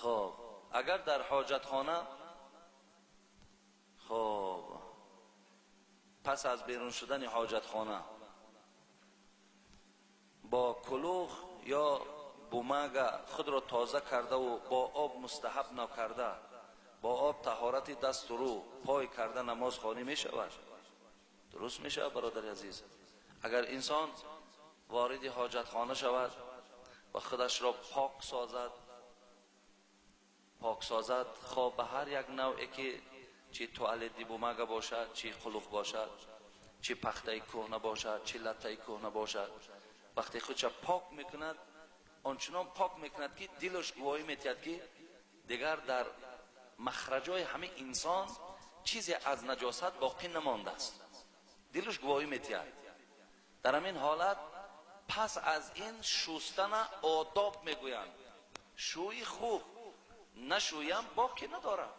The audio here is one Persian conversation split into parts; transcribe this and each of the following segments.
خب اگر در حاجت خانه، خب پس از بیرون شدن حاجت خانه با کلوخ یا بومگ خود را تازه کرده و با آب مستحب نکرده، با آب طهارت دست و رو پای کرده نماز خوانی می شود؟ درست می شود برادر عزیز؟ اگر انسان وارد حاجت خانه شود و خودش را پاک سازد، خواه به هر یک نوعی که چی توالت دی بومگ باشد، چی قلوخ باشد، چی پخته کهنه باشد، چی لطه کهنه باشد، وقتی خودش پاک میکند آنچنان پاک میکند که دلش گواهی میتید که دیگر در مخرجای همه انسان چیزی از نجاست باقی نمانده است. دلش گواهی میتید. در همین حالت پس از این شستن آداب میگویند. شوی خوب، نشویم باقی ندارم.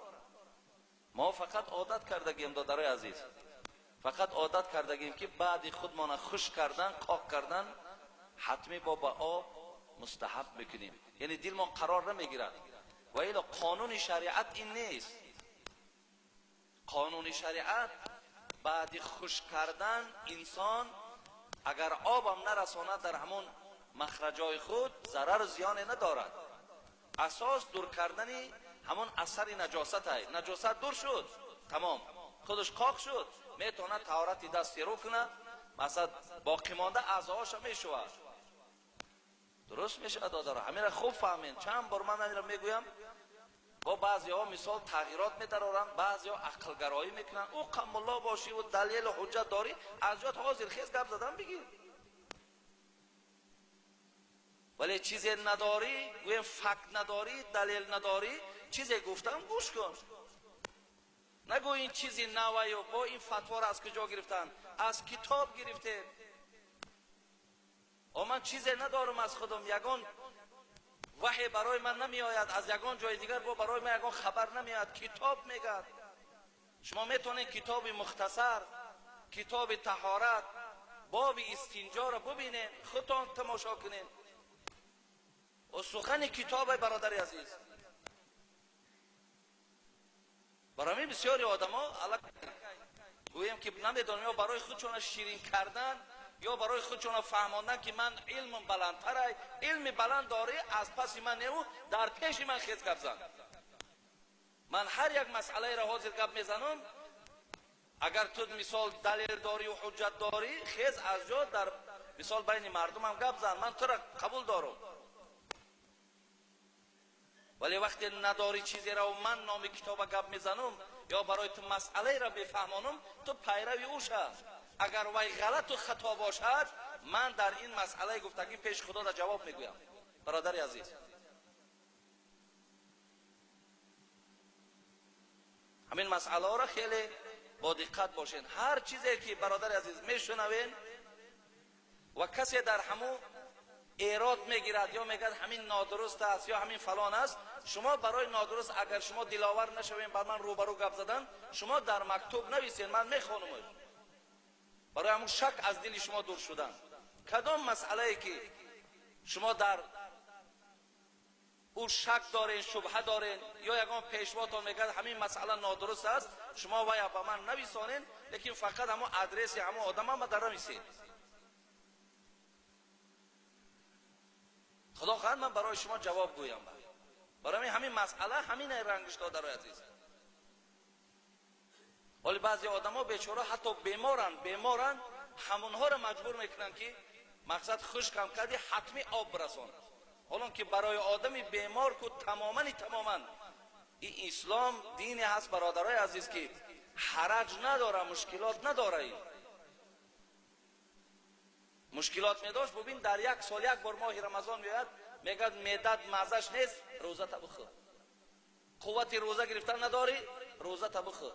ما فقط عادت کردگیم دادرای عزیز، فقط عادت کردگیم که بعد خودمان خوش کردن، پاک کردن حتمی با آب مستحب میکنیم، یعنی دل ما قرار نمیگیرد. و الا قانون شریعت این نیست. قانون شریعت بعد خوش کردن انسان اگر آبم نرساند در همون مخرجای خود ضرر و زیان ندارد. اساس دور کردن همون اثر نجاست های. نجاست دور شد، تمام خودش قاق شد، میتونه طهارت دستی رو کنه، مثلا باقی مانده اعضاهاش میشود. درست میشه دادارا؟ همین را خوب فهمین. چند بار من این را میگویم، با بعضی ها مثال تغییرات میدارن، بعضی ها عقل گرایی میکنن، او قم الله باشی و دلیل و حجت داری، از جات حاضر خیز گپ زدن بگیر. ولی چیزی نداری، گویم فکت نداری، دلیل نداری، چیزی گفتم گوش کن. نگو این چیزی نوی و با این فتوا را از کجا گرفتن؟ از کتاب گرفته. و من چیزی ندارم از خودم، یگان وحی برای من نمی آید، از یگان جای دیگر برای من یگان خبر نمی آید، کتاب میگد. شما میتونید کتاب مختصر، کتاب طهارت، باب استنجا را ببینید، خودتان تماشا کنید. و سخن کتاب برادر عزیز. برای بسیاری آدم ها گویم که نمیدونم یا برای خودشون شیرین کردن یا برای خودشون فهماندن که من علم بلندتره، علم بلند داری از پس من نیو در پیش من خیز گپ زن. من هر یک مسئله را حاضر گپ میزنم، اگر تو مثال دلیل داری و حجت داری خیز از جا در مثال بین مردم هم گپ زن، من تو را قبول دارم. ولی وقتی نداری چیزی را و من نام کتاب گپ میزنم یا برای تو مسئله را بفهمانم، تو پیروی او شد. اگر وی غلط و خطا باشد، من در این مسئله گفتگی پیش خدا را جواب میگویم. برادر عزیز، همین مسئله را خیلی با دقت باشین. هر چیزی که برادر عزیز میشنوین و کسی در همو ایراد میگیرد یا میگه همین نادرست است یا همین فلان است، شما برای نادرست اگر شما دلاور نشوین بر من روبرو گپ زدن، شما در مکتوب نویسین، من میخوانم برای همون شک از دل شما دور شدن. کدام مسئله ای که شما در او شک دارین، شبهه دارین، یا یگان پیشواتون میگه همین مسئله نادرست است، شما ویا به من نویسانین، لیکن فقط همون ادرس همون آدم هم در نویسین. خداوند من برای شما جواب گویم. برای همین مسئله همین رنگش داده رو عزیز. ولی بعضی آدم ها بیچاره حتی بیمارن همونها رو مجبور میکنن که مقصد خوش کم کردی حتمی آب برسان. حالا که برای آدمی بیمار که تماما این اسلام دینی هست برادرای عزیز که حرج نداره، مشکلات نداره. این مشکلات میداشت. ببین در یک سال یک بار ماه رمضان میاد، میگه معدت مزش نیست، روزه تا بخور. قوت روزه گرفتن نداری، روزه تا بخور.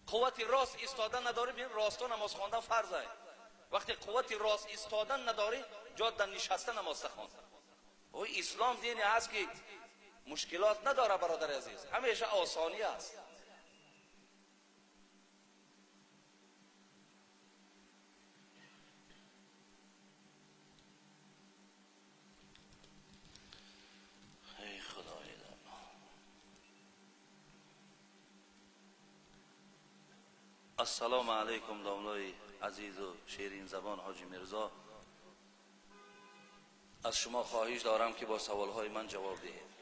قوت راست ایستادن نداری، ببین راستا نماز خواندن فرض است. وقتی قوت راست ایستادن نداری، جا در نشستن نماز خوان. و اسلام دینی هست که مشکلات نداره برادر عزیز، همیشه آسانی است. السلام علیکم داملای عزیز و شیرین زبان حاجی میرزا. از شما خواهش دارم که با سوالهای من جواب دهید.